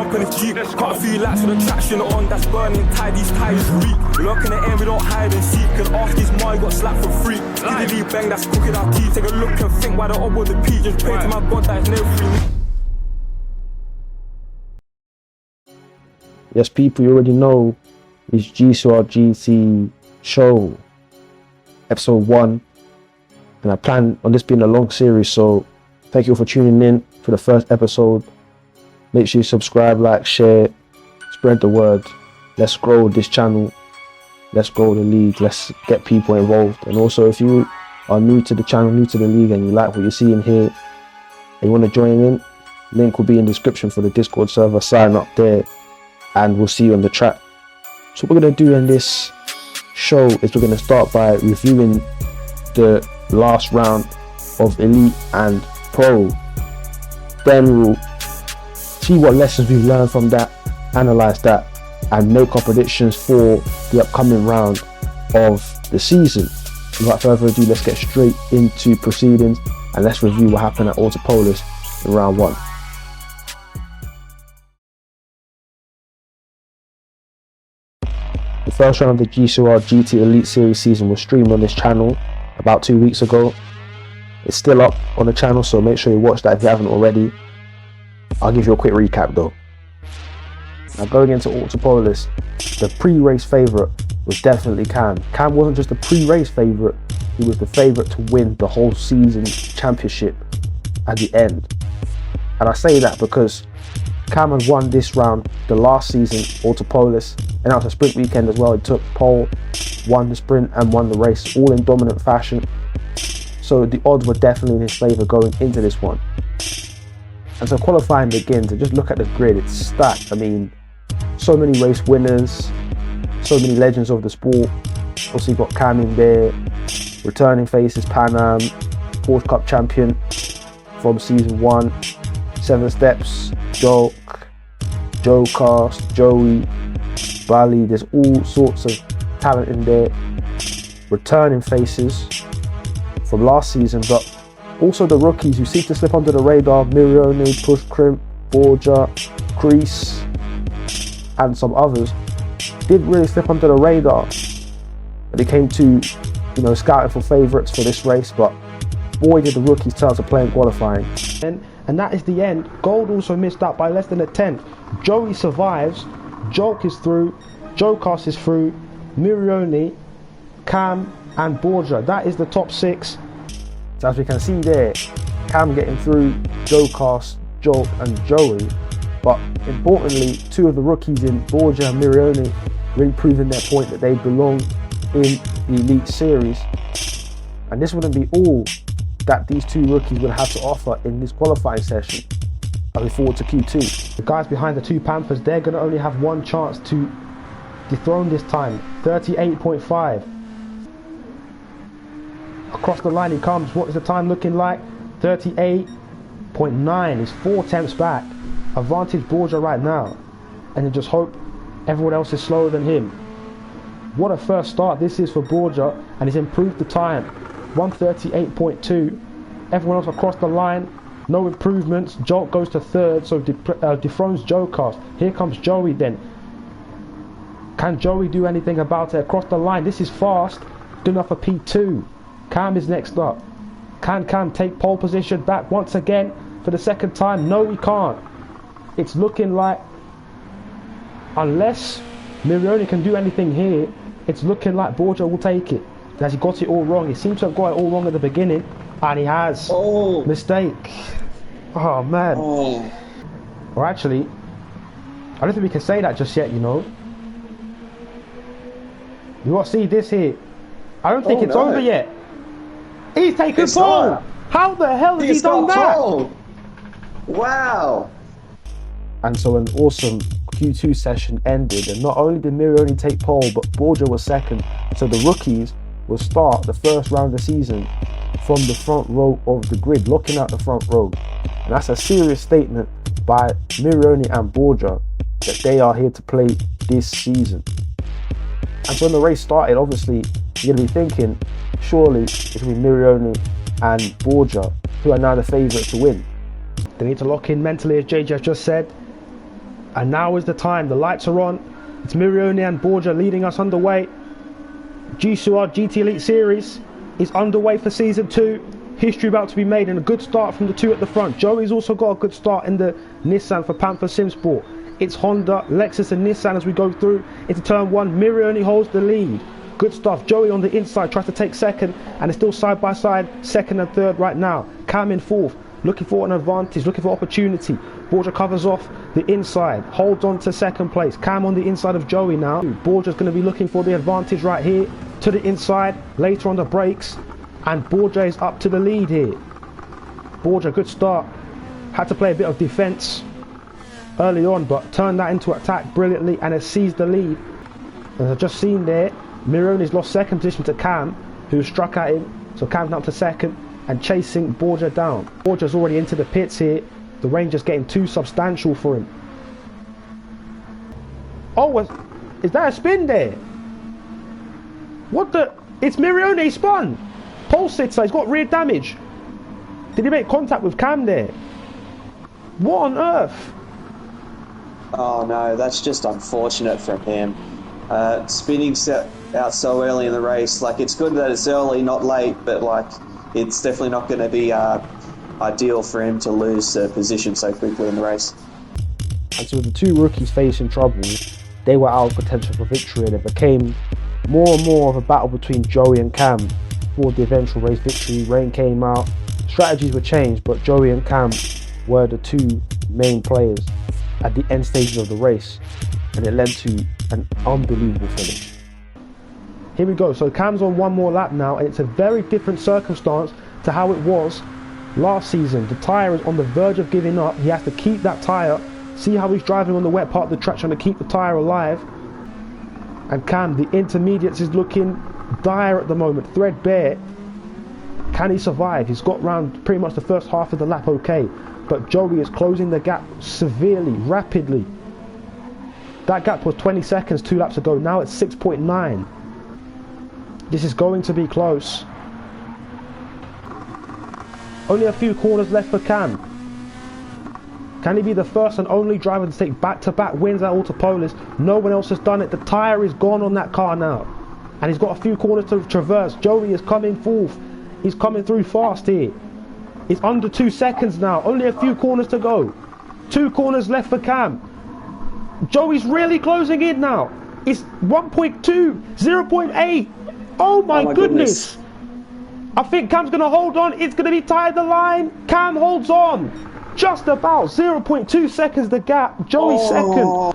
jump in the Jeep. Got a few lights with the traction on, that's burning tight, these tires weak. We look in the air, we don't hide and seek. Cause off this mile, you got slapped for free. Diddly bang, that's cooking our teeth. Take a look and think why the up with the P. Just pray to my God that it's never free. Yes, people, you already know it's GCOR GT Show, episode 1. And I plan on this being a long series, so thank you for tuning in for the first episode. Make sure you subscribe, like, share, spread the word. Let's grow this channel. Let's grow the league. Let's get people involved. And also, if you are new to the channel, new to the league, and you like what you're seeing here, and you want to join in, link will be in the description for the Discord server. Sign up there, and we'll see you on the track. So what we're going to do in this show is we're going to start by reviewing the last round of Elite and Pro. Then we'll see what lessons we've learned from that, analyze that, and make our predictions for the upcoming round of the season. Without further ado, let's get straight into proceedings and let's review what happened at Autopolis in round 1. The first round of the GCOR GT Elite Series season was streamed on this channel about 2 weeks ago. It's still up on the channel, so make sure you watch that if you haven't already. I'll give you a quick recap though. Now, going into Autopolis, the pre-race favourite was definitely Cam. Cam wasn't just the pre-race favourite, he was the favourite to win the whole season championship at the end. And I say that because Cam had won this round the last season, Autopolis, and after sprint weekend as well. He took pole, won the sprint and won the race, all in dominant fashion. So the odds were definitely in his favour going into this one. And so qualifying begins, and just look at the grid, it's stacked. I mean, so many race winners, so many legends of the sport. Also, you've got Cam in there, returning faces, Pan Am, Porsche Cup champion from season 1, 7 Steps, Joke, Joe Cast, Joey, Bali. There's all sorts of talent in there. Returning faces from last season, but also the rookies who seem to slip under the radar: Mirioni, Push Crimp, Borgia, Crease, and some others did really slip under the radar when it came to, you know, scouting for favourites for this race. But boy, did the rookies turn to play in qualifying. And that is the end. Gold also missed out by less than a tenth. Joey survives, Joke is through, Joe Cast is through, Mirioni, Cam and Borgia. That is the top 6. So as we can see there, Cam getting through, Joe Cast, Joke and Joey. But importantly, 2 of the rookies in Borgia and Mirioni really proving their point that they belong in the Elite Series. And this wouldn't be all that these 2 rookies would have to offer in this qualifying session. I look forward to Q2. The guys behind the 2 Panthers, they're going to only have one chance to dethrone this time. 38.5. Across the line he comes. What is the time looking like? 38.9. He's 4 tenths back. Advantage Borgia right now. And you just hope everyone else is slower than him. What a first start this is for Borgia, and he's improved the time. 138.2. Everyone else across the line, no improvements. Jolt goes to 3rd, so dethrones Joe Cast. Here comes Joey then. Can Joey do anything about it across the line? This is fast. Good enough for P2. Cam is next up. Can Cam take pole position back once again for the second time? No, he can't. It's looking like, unless Mirioni can do anything here, it's looking like Borgia will take it. Has he got it all wrong? He seems to have got it all wrong at the beginning, and he has. Oh, mistake. Oh man. Oh. Or actually, I don't think we can say that just yet, you know. You got to see this here. I don't think it's over yet. He's taken pole. How the hell has he done that? Pole. Wow. And so an awesome Q2 session ended, and not only did Mirioni take pole, but Borgia was second. So the rookies will start the first round of the season from the front row of the grid, looking at the front row. And that's a serious statement by Mirioni and Borgia that they are here to play this season. And so when the race started, obviously you're going to be thinking, surely it's going to be Mirioni and Borgia who are now the favourites to win. They need to lock in mentally, as JJ just said. And now is the time. The lights are on. It's Mirione and Borgia leading us underway. GCOR GT Elite Series is underway for Season 2. History about to be made, and a good start from the two at the front. Joey's also got a good start in the Nissan for Panther Simsport. It's Honda, Lexus and Nissan as we go through into turn 1. Mirione holds the lead. Good stuff. Joey on the inside tries to take second, and it's still side by side, second and third right now. Cam in fourth, looking for an advantage, looking for opportunity. Borgia covers off the inside, holds on to second place. Cam on the inside of Joey now. Borgia's going to be looking for the advantage right here to the inside, later on the brakes, and Borgia is up to the lead here. Borgia, good start. Had to play a bit of defence early on, but turned that into attack brilliantly and has seized the lead. As I've just seen there, Mirone's lost second position to Cam, who struck at him. So Cam's now to second and chasing Borgia down. Borgia's already into the pits here. The range is getting too substantial for him. Oh, is that a spin there? What the? It's Mirione, he spun. Pole sitter, he's got rear damage. Did he make contact with Cam there? What on earth? Oh no, that's just unfortunate from him. Spinning out so early in the race, like, it's good that it's early, not late, but like, it's definitely not going to be ideal for him to lose position so quickly in the race. And so the two rookies facing trouble, they were out of potential for victory, and it became more and more of a battle between Joey and Cam for the eventual race victory. Rain came out, strategies were changed, but Joey and Cam were the two main players at the end stages of the race, and it led to an unbelievable finish. Here we go. So Cam's on one more lap now, and it's a very different circumstance to how it was last season. The tyre is on the verge of giving up. He has to keep that tyre. See how he's driving on the wet part of the track, trying to keep the tyre alive. And Cam, the intermediates is looking dire at the moment, threadbare. Can he survive? He's got round pretty much the first half of the lap okay, but Joey is closing the gap severely, rapidly. That gap was 20 seconds 2 laps ago. Now it's 6.9. This is going to be close. Only a few corners left for Cam. Can he be the first and only driver to take back-to-back wins at Autopolis? No one else has done it. The tyre is gone on that car now, and he's got a few corners to traverse. Joey is coming fourth. He's coming through fast here. It's under 2 seconds now. Only a few corners to go. 2 corners left for Cam. Joey's really closing in now. It's 1.2, 0.8. Oh my goodness. I think Cam's going to hold on. It's going to be tied the line. Cam holds on. Just about 0.2 seconds the gap. Joey second.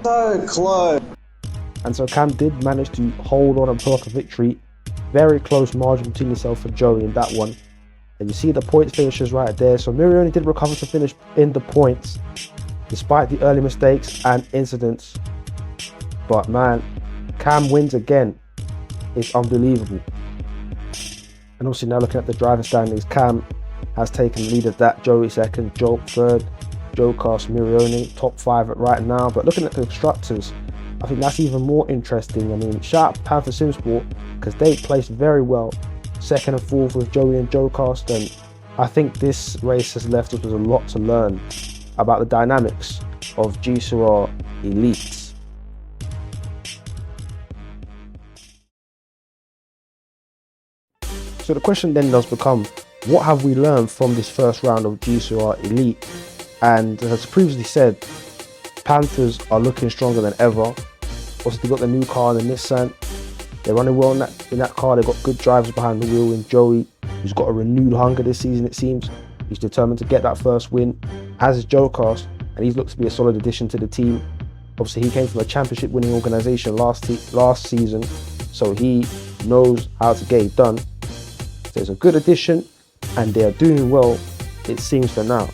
So close. And so Cam did manage to hold on and pull off a victory. Very close margin between yourself and Joey in that one. And you see the points finishes right there. So Mirione did recover to finish in the points, despite the early mistakes and incidents. But man, Cam wins again. It's unbelievable. And obviously now looking at the driver standings, Cam has taken the lead of that. Joey second, Joe third, GCOR Mirione top 5 right now. But looking at the constructors, I think that's even more interesting. I mean, shout out to Panther Simsport, because they placed very well second and fourth with Joey and GCOR. And I think this race has left us with a lot to learn about the dynamics of GCOR Elites. So the question then does become, what have we learned from this first round of GCOR Elite? And as previously said, Panthers are looking stronger than ever. Also, they got the new car, the Nissan. They're running well in that car. They've got good drivers behind the wheel in Joey, who's got a renewed hunger this season, it seems. He's determined to get that first win, as is GCOR, and he's looked to be a solid addition to the team. Obviously, he came from a championship winning organisation last season, so he knows how to get it done. So it's a good addition, and they are doing well, it seems, for now.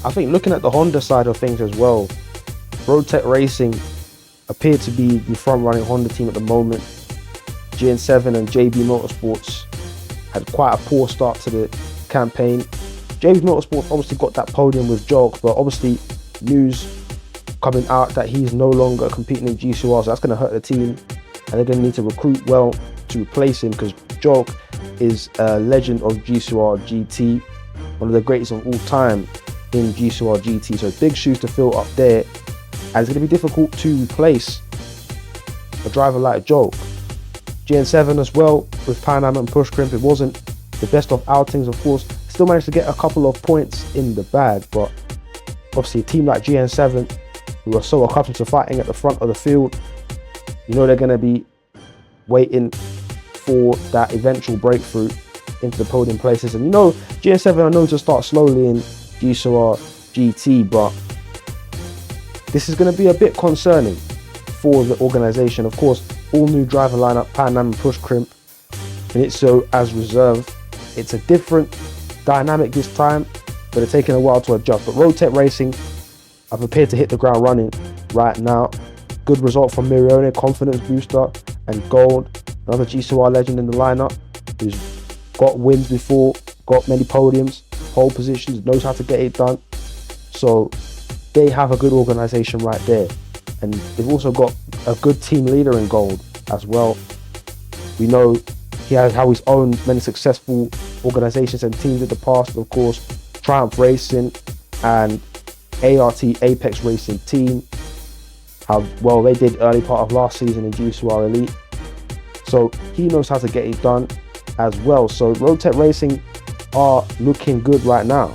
I think looking at the Honda side of things as well, Road Tech Racing appear to be the front-running Honda team at the moment. GN7 and JB Motorsports had quite a poor start to the campaign. JB Motorsports obviously got that podium with Jog, but obviously news coming out that he's no longer competing in GCOR, so that's going to hurt the team, and they're going to need to recruit well to replace him, because Jog is a legend of GCOR GT, one of the greatest of all time in GCOR GT, so big shoes to fill up there and it's going to be difficult to replace a driver like Joe. GN7 as well, with Pan Am and Push Crimp, it wasn't the best of outings, of course. Still managed to get a couple of points in the bag, but obviously a team like GN7, who are so accustomed to fighting at the front of the field, you know they're going to be waiting for that eventual breakthrough into the podium places. And you know, GN7 are known to start slowly in GCOR GT, but this is going to be a bit concerning for the organisation. Of course, all new driver lineup, Pan Am and Push Crimp, and it's so as reserve. It's a different dynamic this time, but it's taking a while to adjust. But Road Tech Racing are prepared to hit the ground running right now. Good result from Mirione, confidence booster, and Gold, another GCOR legend in the lineup, who's got wins before, got many podiums, pole positions, knows how to get it done. So they have a good organisation right there. And they've also got a good team leader in Gold as well. We know he has how he's owned many successful organisations and teams in the past, of course, Triumph Racing and ART Apex Racing Team. How well they did early part of last season in GCOR Elite. So he knows how to get it done as well. So Road Tech Racing are looking good right now.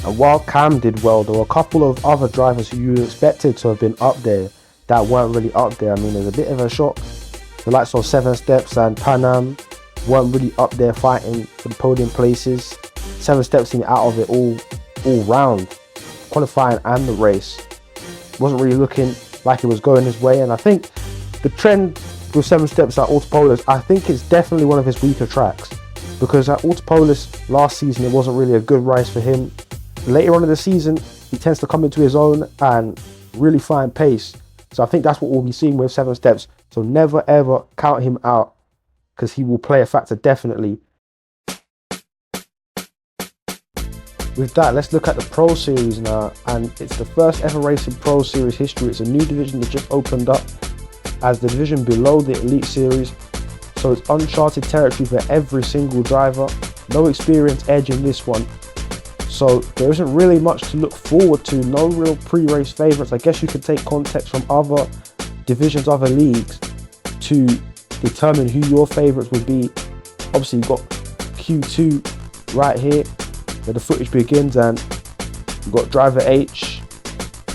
And while Cam did well, there were a couple of other drivers who you expected to have been up there that weren't really up there. I mean, there's a bit of a shock. The likes of 7 Steps and Pan Am weren't really up there fighting for the podium places. 7 Steps seemed out of it all round, qualifying and the race. Wasn't really looking like it was going his way, and I think the trend with 7 Steps at Autopolis, I think it's definitely one of his weaker tracks, because at Autopolis last season it wasn't really a good race for him. Later on in the season he tends to come into his own and really find pace, so I think that's what we'll be seeing with 7 Steps. So never ever count him out, because he will play a factor definitely. With that, let's look at the Pro Series now, and it's the first ever race in Pro Series history. It's a new division that just opened up as the division below the Elite Series, so it's uncharted territory for every single driver. No experience edge in this one, so there isn't really much to look forward to. No real pre-race favourites. I guess you could take context from other divisions, other leagues, to determine who your favourites would be. Obviously you've got Q2 right here where the footage begins, and you've got Driver H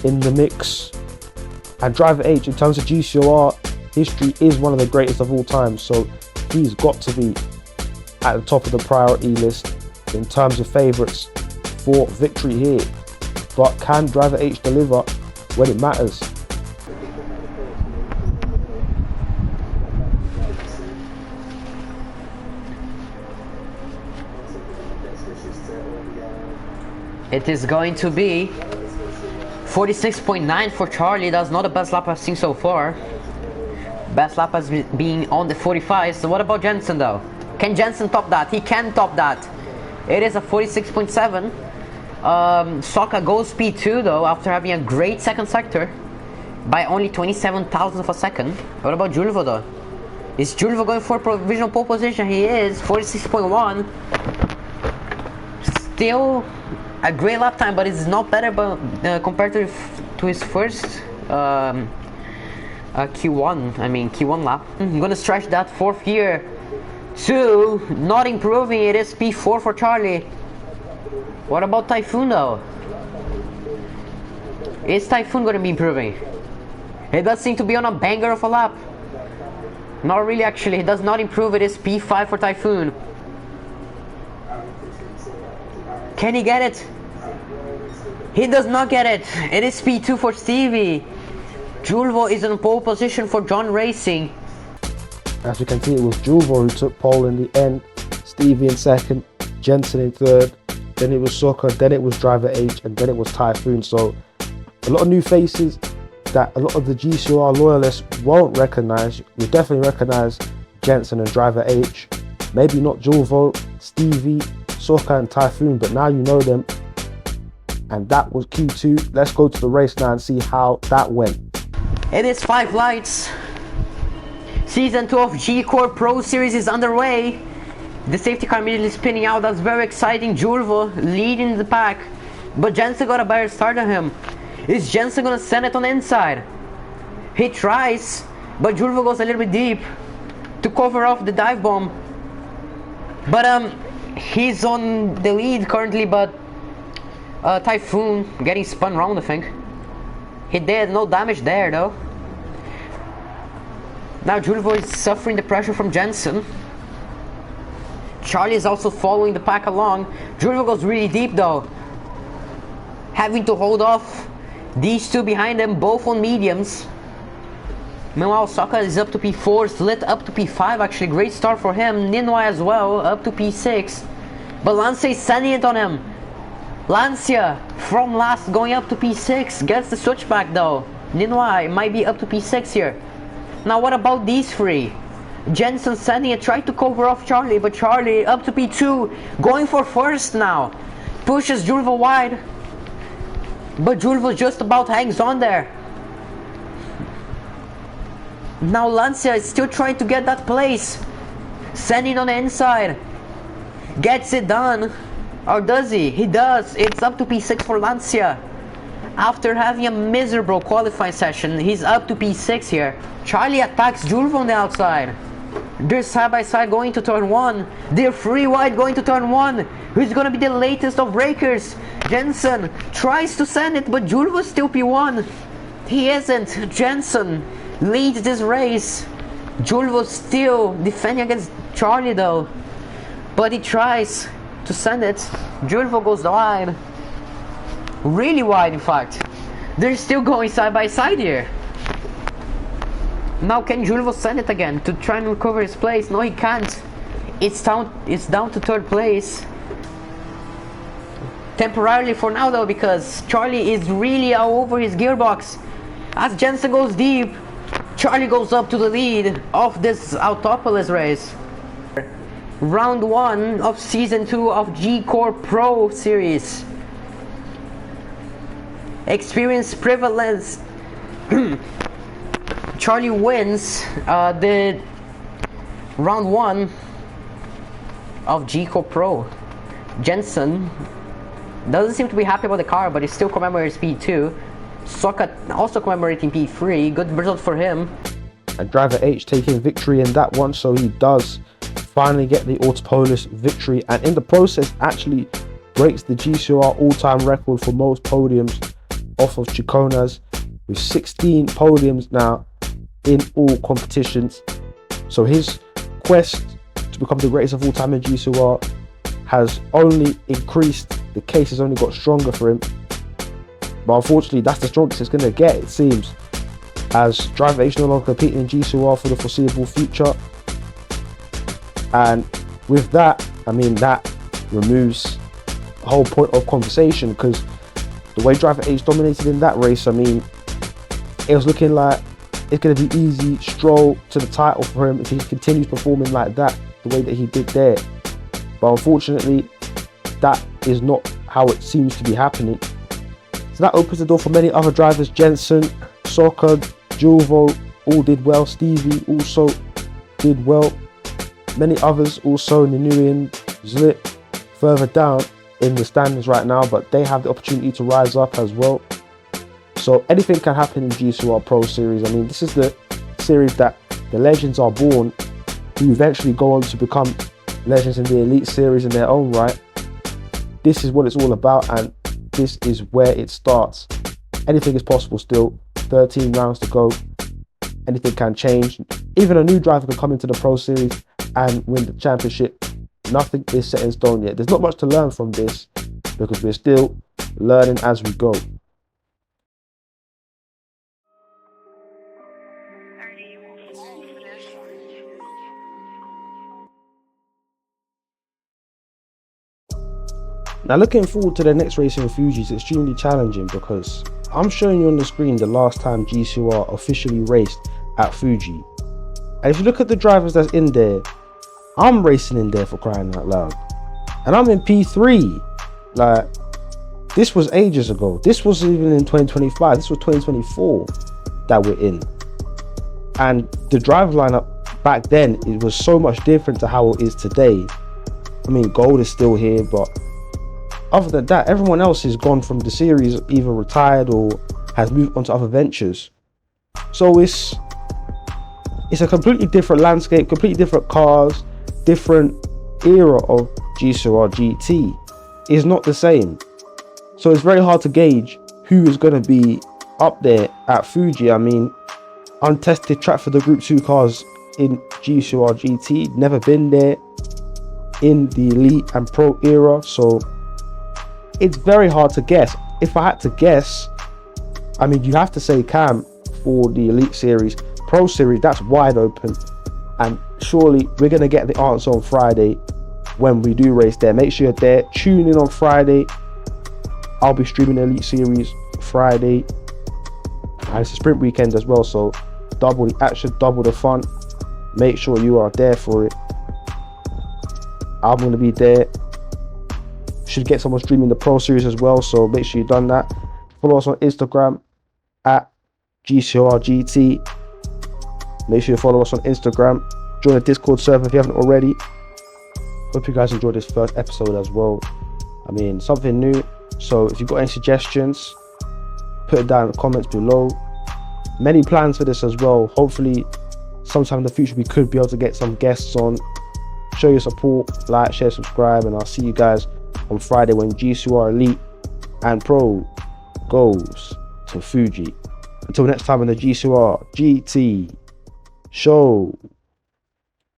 in the mix. And Driver H, in terms of GCOR history, is one of the greatest of all time, so he's got to be at the top of the priority list in terms of favourites for victory here. But can Driver H deliver when it matters? It is going to be 46.9 for Charlie. That's not the best lap I've seen so far. Best lap has been on the 45. So what about Jensen though? Can Jensen top that? He can top that. It is a 46.7. Soka goes P2 though, after having a great second sector by only 27 thousandths of a second. What about Julvo though? Is Julvo going for provisional pole position? He is. 46.1. Still a great lap time, but it's not better compared to his first Q1 lap. I'm gonna stretch that fourth gear to not improving. It is P4 for Charlie. What about Typhoon though? Is Typhoon gonna be improving? It does seem to be on a banger of a lap. Not really actually, it does not improve. It is P5 for Typhoon. Can he get it? He does not get it. It is P2 for Stevie. Julvo is in pole position for John Racing. As we can see, it was Julvo who took pole in the end, Stevie in second, Jensen in third, then it was Soka, then it was Driver H, and then it was Typhoon. So a lot of new faces that a lot of the GCOR loyalists won't recognise. You'll definitely recognise Jensen and Driver H. Maybe not Julvo, Stevie, Soka and Typhoon, but now you know them. And that was Q2. Let's go to the race now and see how that went. It is 5 lights. Season 2 of GCOR Pro Series is underway. The safety car immediately spinning out. That's very exciting. Julvo leading the pack, but Jensen got a better start than him. Is Jensen gonna send it on the inside? He tries, but Julvo goes a little bit deep to cover off the dive bomb. But he's on the lead currently, but Typhoon getting spun round, I think. He did no damage there though. Now Julvo is suffering the pressure from Jensen. Charlie is also following the pack along. Julvo goes really deep though, having to hold off these two behind them, both on mediums. Meanwhile, Sokka is up to P4, Slit up to P5 actually, great start for him. Ninoi as well, up to P6. But Lancia is sending it on him. Lancia, from last, going up to P6, gets the switchback though. Ninoi might be up to P6 here. Now what about these three? Jensen sending it, tried to cover off Charlie, but Charlie up to P2, going for first now. Pushes Julvo wide, but Julvo just about hangs on there. Now Lancia is still trying to get that place. Sending on the inside. Gets it done. Or does he? He does. It's up to P6 for Lancia. After having a miserable qualifying session, he's up to P6 here. Charlie attacks Julvo on the outside. They're side by side going to turn 1. They're free wide going to turn 1. Who's gonna be the latest of breakers? Jensen tries to send it, but Julvo's still P1. He isn't. Jensen leads this race. Julvo still defending against Charlie though, but he tries to send it. Julvo goes wide, really wide in fact. They're still going side by side here. Now can Julvo send it again to try and recover his place? No, he can't. It's down to third place. Temporarily for now though, because Charlie is really all over his gearbox. As Jensen goes deep, Charlie goes up to the lead of this Autopolis race. Round 1 of Season 2 of GCOR Pro Series. Experience prevalence. Charlie wins the round 1 of GCOR Pro. Jensen doesn't seem to be happy about the car, but he still commemorates P2. Sokka also commemorating P3, good result for him. And Driver H taking victory in that one, so he does finally get the Autopolis victory, and in the process actually breaks the GCOR all-time record for most podiums off of Chiconas, with 16 podiums now in all competitions. So his quest to become the greatest of all time in GCOR has only increased. The case has only got stronger for him. But unfortunately, that's the strongest it's going to get, it seems, as Driver H no longer competing in GCOR for the foreseeable future. And with that, I mean, that removes the whole point of conversation, because the way Driver H dominated in that race, I mean, it was looking like it's going to be easy stroll to the title for him if he continues performing like that, the way that he did there. But unfortunately, that is not how it seems to be happening. So that opens the door for many other drivers. Jensen, Sokka, Julvo all did well. Stevie also did well. Many others also, Ninuian, Zlit, further down in the standings right now, but they have the opportunity to rise up as well. So anything can happen in GCOR Pro Series. I mean, this is the series that the legends are born, who eventually go on to become legends in the Elite Series in their own right. This is what it's all about, and this is where it starts. Anything is possible still. 13 rounds to go. Anything can change. Even a new driver can come into the Pro Series and win the championship. Nothing is set in stone yet. There's not much to learn from this, because we're still learning as we go. Now, looking forward to the next race in Fuji is extremely challenging, because I'm showing you on the screen the last time GCOR officially raced at Fuji. And if you look at the drivers that's in there, I'm racing in there, for crying out loud. And I'm in P3. Like, this was ages ago. This wasn't even in 2025. This was 2024 that we're in. And the driver lineup back then, it was so much different to how it is today. I mean, Gold is still here, but other than that, everyone else is gone from the series, either retired or has moved on to other ventures. So it's a completely different landscape, completely different cars, different era of GCOR GT. It's not the same. So it's very hard to gauge who is going to be up there at Fuji. I mean, untested track for the Group 2 cars in GCOR GT, never been there in the Elite and Pro era, so it's very hard to guess. If I had to guess, I mean, you have to say Cam for the Elite Series. Pro Series, that's wide open, and surely we're going to get the answer on Friday when we do race there. Make sure you're there. Tune in on Friday. I'll be streaming the Elite Series Friday, and it's a sprint weekend as well, so double the action, double the fun. Make sure you are there for it. I'm going to be there. Should get someone streaming the Pro Series as well, so make sure you've done that. Follow us on Instagram at GCOR GT. Make sure you follow us on Instagram. Join the Discord server if you haven't already. Hope you guys enjoyed this first episode as well. I mean, something new. So if you've got any suggestions, put it down in the comments below. Many plans for this as well. Hopefully, sometime in the future we could be able to get some guests on. Show your support, like, share, subscribe, and I'll see you guys on Friday when GCOR Elite and Pro goes to Fuji. Until next time on the GCOR GT Show.